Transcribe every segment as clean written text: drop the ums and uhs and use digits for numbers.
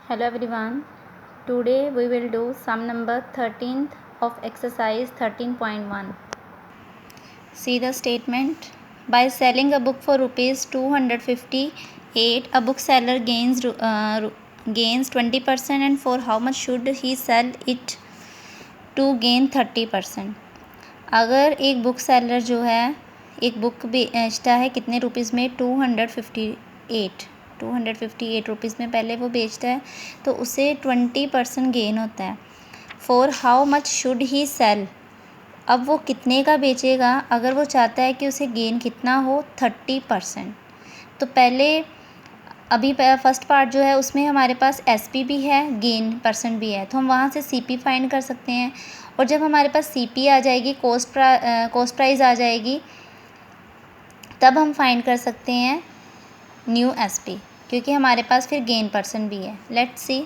Hello everyone. Today we will do sum number 13th of exercise 13.1. See the statement. By selling a book for rupees 258, a bookseller gains 20%, and for how much should he sell it to gain 30%. अगर एक book seller जो है एक book बेचता है कितने rupees में 258 rupees में पहले वो बेचता है, तो उसे 20% गेन होता है. For how much should he sell, अब वो कितने का बेचेगा अगर वो चाहता है कि उसे गेन कितना हो 30%. तो पहले अभी फर्स्ट पार्ट जो है उसमें हमारे पास एसपी भी है, गेन परसेंट भी है, तो हम वहाँ से सीपी फाइंड कर सकते हैं. और जब हमारे पास सीपी आ जाएगी, कॉस्ट प्राइस आ जाएगी, तब हम फाइंड कर सकते हैं न्यू एसपी, क्योंकि हमारे पास फिर गेन परसेंट भी है. Let's see.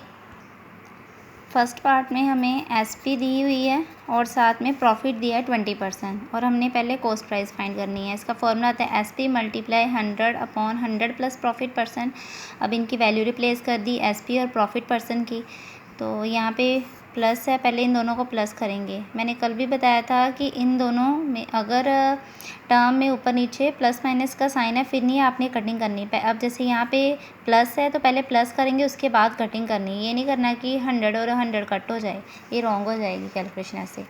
फर्स्ट पार्ट में हमें एसपी दी हुई है और साथ में प्रॉफिट दिया है 20%, और हमने पहले कॉस्ट प्राइस फाइंड करनी है. इसका फॉर्मूला आता है SP multiply 100/100 plus profit percent. अब इनकी वैल्यू रिप्लेस कर दी एसपी और प्रॉफिट परसेंट की, तो यहाँ पे प्लस है, पहले इन दोनों को प्लस करेंगे. मैंने कल भी बताया था कि इन दोनों में अगर टर्म में ऊपर नीचे प्लस माइनस का साइन है फिर नहीं आपने कटिंग करनी. अब जैसे यहाँ पे प्लस है तो पहले प्लस करेंगे, उसके बाद कटिंग करनी. ये नहीं करना कि 100 और 100 कट हो जाए, ये रॉन्ग हो जाएगी कैलकुलेशन ऐसे.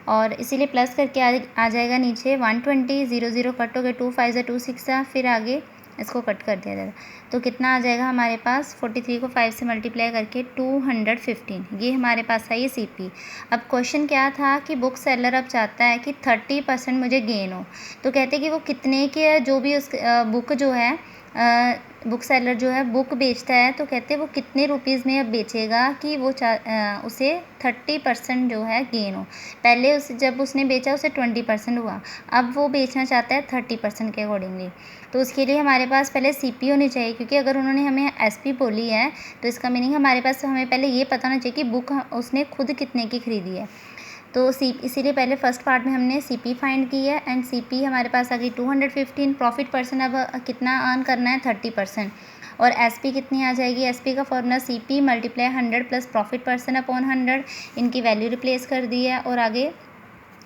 और इसीलिए प्लस करके आ जाएगा नीचे 120, 0 कट हो गए, 2 5 2 6, फिर आगे इसको कट कर दिया जाएगा. तो कितना आ जाएगा हमारे पास 43 को 5 से मल्टीप्लाई करके 215. ये हमारे पास है ये सीपी. अब क्वेश्चन क्या था कि बुक सेलर अब चाहता है कि 30% मुझे गेन हो. तो कहते कि वो कितने के जो भी उस बुक जो है बुक सेलर जो है बुक बेचता है, तो कहते वो कितने रुपीज़ में अब बेचेगा कि वो उसे 30% जो है गेन हो. पहले जब उसने बेचा उसे 20% हुआ, अब वो बेचना चाहता है 30% के अकॉर्डिंगली. तो उसके लिए हमारे पास पहले सीपी होनी चाहिए, क्योंकि अगर उन्होंने हमें एसपी बोली है तो इसका मीनिंग हमारे पास हमें पहले ये पता होना चाहिए कि बुक उसने खुद कितने की खरीदी है. तो इसीलिए पहले फर्स्ट पार्ट में हमने सीपी फाइंड की है, एंड सीपी हमारे पास आ गई 215. प्रॉफिट परसेंट अब कितना अर्न करना है 30%. और एसपी कितनी आ जाएगी, एसपी का formula CP multiply 100 plus profit percent upon 100. इनकी वैल्यू रिप्लेस कर दी है और आगे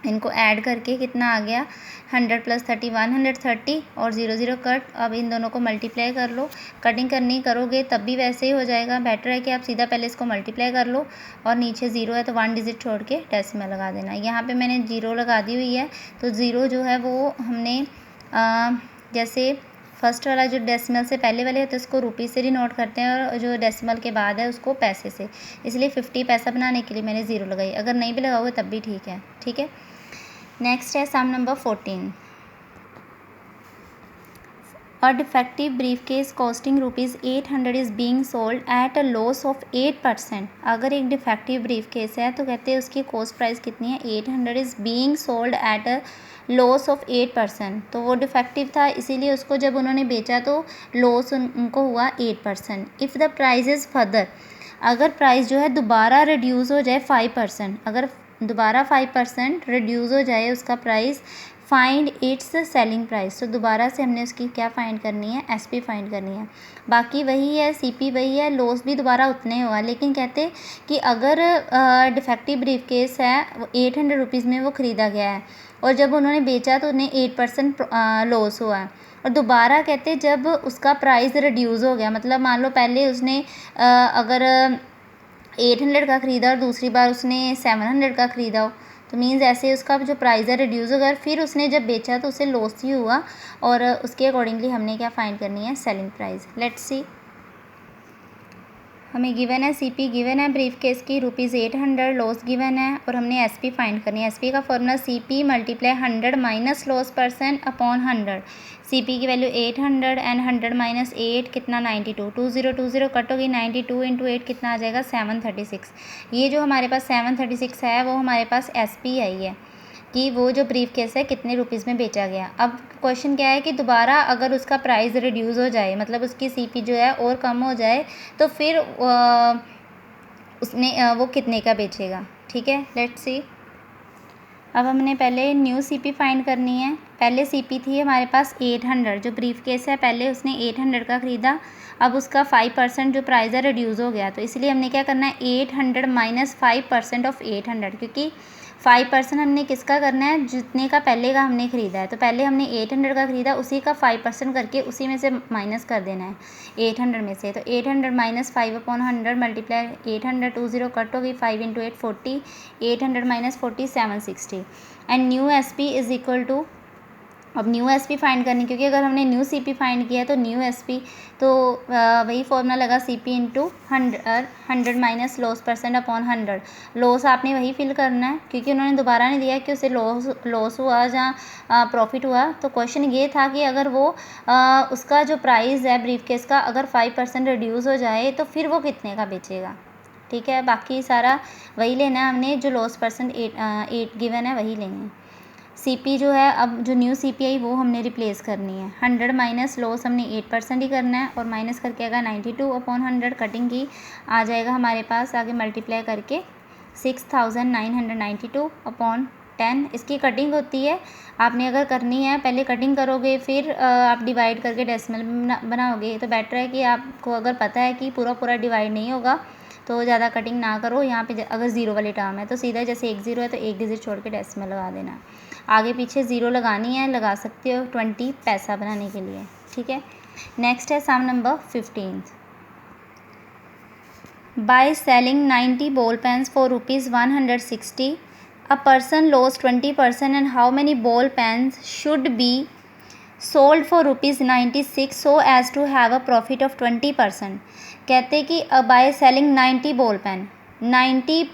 इनको ऐड करके कितना आ गया 100 प्लस 30 130 और 0 कट. अब इन दोनों को मल्टीप्लाई कर लो. कटिंग करनी करोगे तब भी वैसे ही हो जाएगा. बेटर है कि आप सीधा पहले इसको मल्टीप्लाई कर लो और नीचे 0 है तो 1 डिजिट छोड़ के डेसिमल लगा देना. यहाँ पे मैंने 0 लगा दी हुई है, तो 0 जो है वो हमने जैसे फर्स्ट वाला जो डेसिमल से पहले वाले होते हैं उसको रुपीज़ से डिनोट करते हैं, और जो डेसिमल के बाद है उसको पैसे से. इसलिए 50 पैसा बनाने के लिए मैंने 0 लगाई. अगर नहीं भी लगाओगे तब भी ठीक है. ठीक है. नेक्स्ट है sum number 14. A defective briefcase costing ₹800 is being sold at a loss of 8%. अगर एक डिफेक्टिव ब्रीफकेस है तो कहते हैं उसकी कॉस्ट प्राइस कितनी है 800 is being sold at a loss of 8%. तो वो डिफेक्टिव था, इसीलिए उसको जब उन्होंने बेचा तो लॉस उनको हुआ 8%. If the price is further, अगर प्राइस जो है दोबारा रिड्यूस हो जाए 5%, अगर दोबारा 5% रिड्यूस हो जाए उसका price, find its selling price. तो दोबारा से हमने उसकी क्या फाइंड करनी है, एसपी फाइंड करनी है. बाकी वही है, सीपी वही है, लॉस भी दोबारा उतने हुआ. लेकिन कहते कि अगर डिफेक्टिव ब्रीफकेस है वो 800 रुपीज़ में वो ख़रीदा गया है और जब उन्होंने बेचा तो उन्हें 8% लॉस हुआ है. और दोबारा कहते जब उसका प्राइस रिड्यूस हो गया, मतलब मान लो पहले उसने अगर 800 का ख़रीदा और दूसरी बार उसने 700 का ख़रीदा हो, तो मीन्स ऐसे उसका जो प्राइस है रिड्यूस होगा. फिर उसने जब बेचा तो उसे लॉस ही हुआ, और उसके अकॉर्डिंगली हमने क्या फाइंड करनी है, सेलिंग प्राइस. Let's see. हमें गिवन है सीपी गिवन है ब्रीफकेस की ₹800, लॉस गिवन है, और हमने एसपी फाइंड करनी है. एसपी का formula CP multiply 100 minus loss percent upon 100. CP की वैल्यू 800 एंड 100 माइनस 8 कितना 92. 20 कट होगी, 92 इंटू 8 कितना आ जाएगा 736. ये जो हमारे पास 736 है वो हमारे पास एसपी आई है कि वो जो ब्रीफकेस है कितने रुपीज़ में बेचा गया. अब क्वेश्चन क्या है कि दोबारा अगर उसका प्राइस रिड्यूस हो जाए, मतलब उसकी सीपी जो है और कम हो जाए, तो फिर उसने वो कितने का बेचेगा. ठीक है. Let's see. अब हमने पहले न्यू सीपी फाइंड करनी है। पहले सीपी थी हमारे पास 800, जो ब्रीफ केस है पहले उसने 800 का ख़रीदा, अब उसका 5% जो प्राइस है रिड्यूस हो गया, तो इसलिए हमने क्या करना है 800 माइनस 5% ऑफ 800, क्योंकि 5% हमने किसका करना है, जितने का पहले का हमने ख़रीदा है। तो पहले हमने 800 का ख़रीदा, उसी का 5% करके उसी में से माइनस कर देना है 800 में से। तो 800 माइनस 5/100 मल्टीप्लाई 800, 20 कट हो गई, 5 × 8 40, 800 minus 40 760 and new S P is equal to, अब न्यू एस पी फाइंड करनी, क्योंकि अगर हमने न्यू सी पी फाइंड किया तो न्यू एस पी तो वही फॉर्मूला लगा C P into 100 minus loss % upon 100। Loss आपने वही फिल करना है, क्योंकि उन्होंने दोबारा नहीं दिया कि उसे लॉस हुआ या प्रॉफिट हुआ। तो क्वेश्चन ये था कि अगर वो उसका जो प्राइस है ब्रीफ केस का अगर 5% रिड्यूस हो जाए तो फिर वो कितने का बेचेगा। ठीक है, बाकी सारा वही लेना है हमने, जो लॉस % 8 गिवन है वही लेंगे। सीपी जो है, अब जो न्यू सीपी आई वो हमने रिप्लेस करनी है। 100 माइनस लॉस हमने 8% ही करना है और माइनस करके आएगा 92/100, कटिंग की आ जाएगा हमारे पास आगे मल्टीप्लाई करके 6992/10। इसकी कटिंग होती है, आपने अगर करनी है पहले कटिंग करोगे फिर आप डिवाइड करके डेसिमल बनाओगे, तो बेटर है कि आपको अगर पता है कि पूरा पूरा डिवाइड नहीं होगा तो ज़्यादा कटिंग ना करो। यहाँ पे अगर ज़ीरो वाली टर्म है तो सीधा जैसे 1 0 है तो 1 डिजिट छोड़ के डेसिमल लगा देना। आगे पीछे ज़ीरो लगानी है, लगा सकते हो 20 पैसा बनाने के लिए। ठीक है, नेक्स्ट है sum number 15। By selling 90 ball pens for ₹160, a person loss 20% and how many ball pens should be sold for ₹96 so as to have a profit of 20%। कहते कि by selling 90 ball pen, 90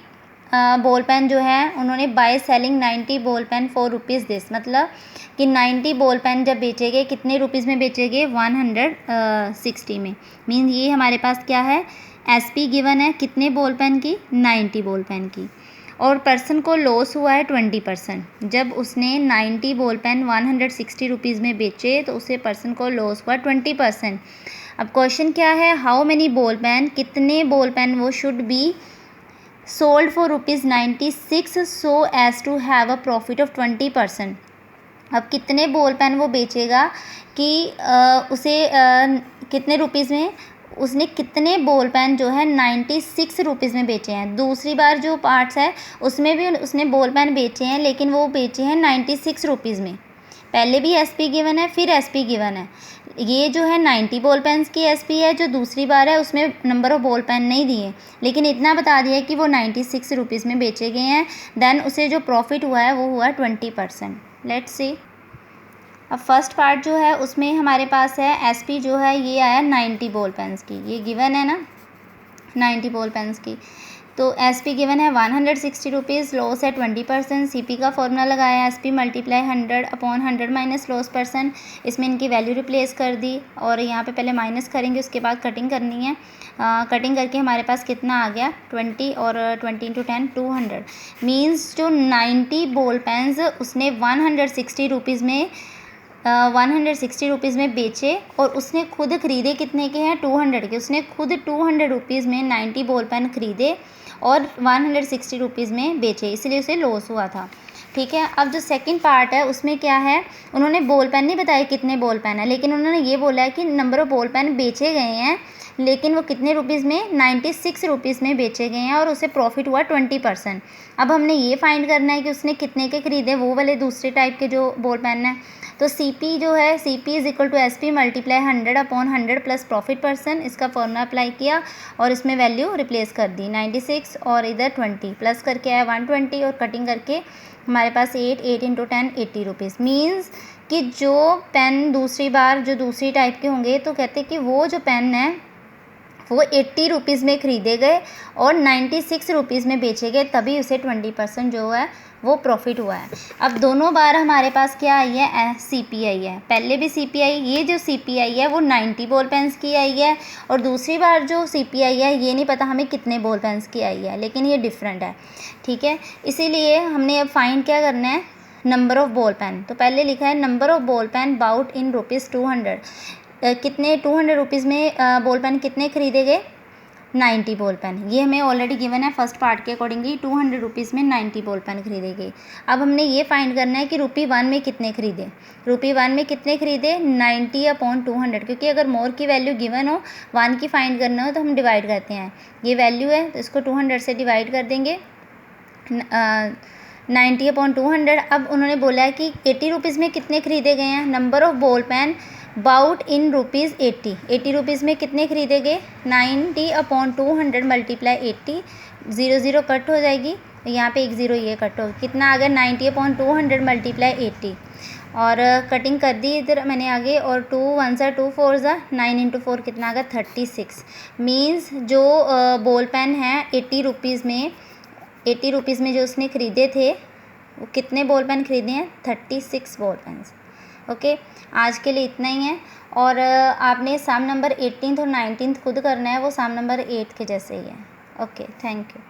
ball pen जो है उन्होंने by selling 90 ball pen for ₹this, मतलब कि 90 ball pen जब बेचेंगे कितने रुपीज़ में बेचेंगे, 160 में। मीन्स ये हमारे पास क्या है, एसपी गिवन है कितने बॉल पेन की, 90 बॉल पेन की, और पर्सन को लॉस हुआ है 20%। जब उसने 90 बॉल पेन 160 रुपीज़ में बेचे तो उसे पर्सन को लॉस हुआ 20%। अब क्वेश्चन क्या है, हाउ मैनी बॉल पेन, कितने बॉल पेन वो should be sold for ₹96 so as to have a profit of 20%। अब कितने बॉल पेन वो बेचेगा कि उसे कितने रुपीज़ में, उसने कितने बॉल पेन जो है 96 रुपीज़ में बेचे हैं। दूसरी बार जो पार्ट्स है उसमें भी उसने बॉल पेन बेचे हैं, लेकिन वो बेचे हैं 96 रुपीज़ में। पहले भी एसपी गिवन है, फिर एसपी गिवन है। ये जो है 90 बॉल पेन्स की एसपी है, जो दूसरी बार है उसमें नंबर ऑफ बॉल पेन नहीं दिए, लेकिन इतना बता दिया कि वो 96 रुपीज़ में बेचे गए हैं। देन उसे जो प्रॉफिट हुआ है वो हुआ 20%। लेट्स सी, अब फर्स्ट पार्ट जो है उसमें हमारे पास है एसपी जो है ये आया 90 बॉल पेन्स की, ये गिवन है ना 90 बॉल पेन्स की। तो एसपी गिवन है 160 रुपीज़, लॉस है 20%। सीपी का फॉर्मूला लगाया एसपी मल्टीप्लाई 100/100 माइनस लॉस %। इसमें इनकी वैल्यू रिप्लेस कर दी और यहाँ पे पहले माइनस करेंगे, उसके बाद कटिंग करनी है। कटिंग करके हमारे पास कितना आ गया 20, और 20 × 10 200। मीन्स जो 90 बॉल पेन्स उसने 160 रुपीज़ में 160 रुपीज़ में बेचे, और उसने खुद ख़रीदे कितने के हैं, 200 के। उसने खुद 200 रुपीज़ में 90 बॉल पेन ख़रीदे और 160 रुपीज़ में बेचे, इसलिए उसे लॉस हुआ था। ठीक है, अब जो सेकंड पार्ट है उसमें क्या है, उन्होंने बॉल पेन नहीं बताया कितने बॉल पेन है, लेकिन उन्होंने ये बोला है कि नंबर ऑफ़ बॉल पेन बेचे गए हैं, लेकिन वो कितने रुपीज़ में, 96 रुपीज़ में बेचे गए हैं, और उसे प्रॉफिट हुआ 20%। अब हमने ये फाइंड करना है कि उसने कितने के ख़रीदे, वो वाले दूसरे टाइप के जो बॉल पेन हैं। तो सीपी जो है, CP is equal to SP multiply 100/100 plus profit %। इसका फॉर्मूला अप्लाई किया और इसमें वैल्यू रिप्लेस कर दी 96 और इधर 20, प्लस करके आया 120 और कटिंग करके हमारे पास 8 × 10 80 रुपीज़। मीन्स कि जो पेन दूसरी बार जो दूसरी टाइप के होंगे तो कहते कि वो जो पेन है वो 80 रुपीज़ में ख़रीदे गए और 96 रुपीज़ में बेचे गए, तभी उसे 20% जो है वो प्रॉफिट हुआ है। अब दोनों बार हमारे पास क्या आई है, सीपीआई है। पहले भी सीपीआई, ये जो सीपीआई है वो 90 बॉल पेन्स की आई है, और दूसरी बार जो सीपीआई है ये नहीं पता हमें कितने बॉल पेन्स की आई है, लेकिन ये डिफरेंट है। ठीक है, इसीलिए हमने अब फाइंड क्या करना है, नंबर ऑफ़ बॉल पेन। तो पहले लिखा है number of ball pen bought in ₹200। कितने 200 रुपीज़ में बॉल पेन कितने ख़रीदे गए, 90 बॉल पेन, ये हमें ऑलरेडी गिवन है फर्स्ट पार्ट के अकॉर्डिंगली 200 रुपीज़ में 90 बॉल पेन खरीदेगी। अब हमने ये फाइंड करना है कि ₹1 में कितने खरीदे। ₹1 में कितने खरीदे 90/200, क्योंकि अगर मोर की वैल्यू गिवन हो 1 की फाइंड करना हो तो हम डिवाइड करते हैं। ये वैल्यू है तो इसको 200 से डिवाइड कर देंगे 90/200। अब उन्होंने बोला है कि 80 रुपीज़ में कितने खरीदे गए हैं। Number of ball pen bought in ₹80, 80 rupees में कितने खरीदे गए 90/200 मल्टीप्लाई 80, 0 0 कट हो जाएगी, यहाँ पे एक ज़ीरो ये कट हो, कितना आ गया 90/200 मल्टीप्लाई 80, और कटिंग कर दी इधर मैंने आगे, और 2 1 2 4 9 × 4 कितना आ गया 36। मीन्स जो बॉल पेन है 80 रुपीज़ में जो उसने ख़रीदे थे वो कितने बॉल पेन खरीदे हैं 36 बॉल पेन्स। ओके, आज के लिए इतना ही है। और आपने सम नंबर 18th और 19th खुद करना है, वो सम नंबर 8 के जैसे ही है। Okay, thank you.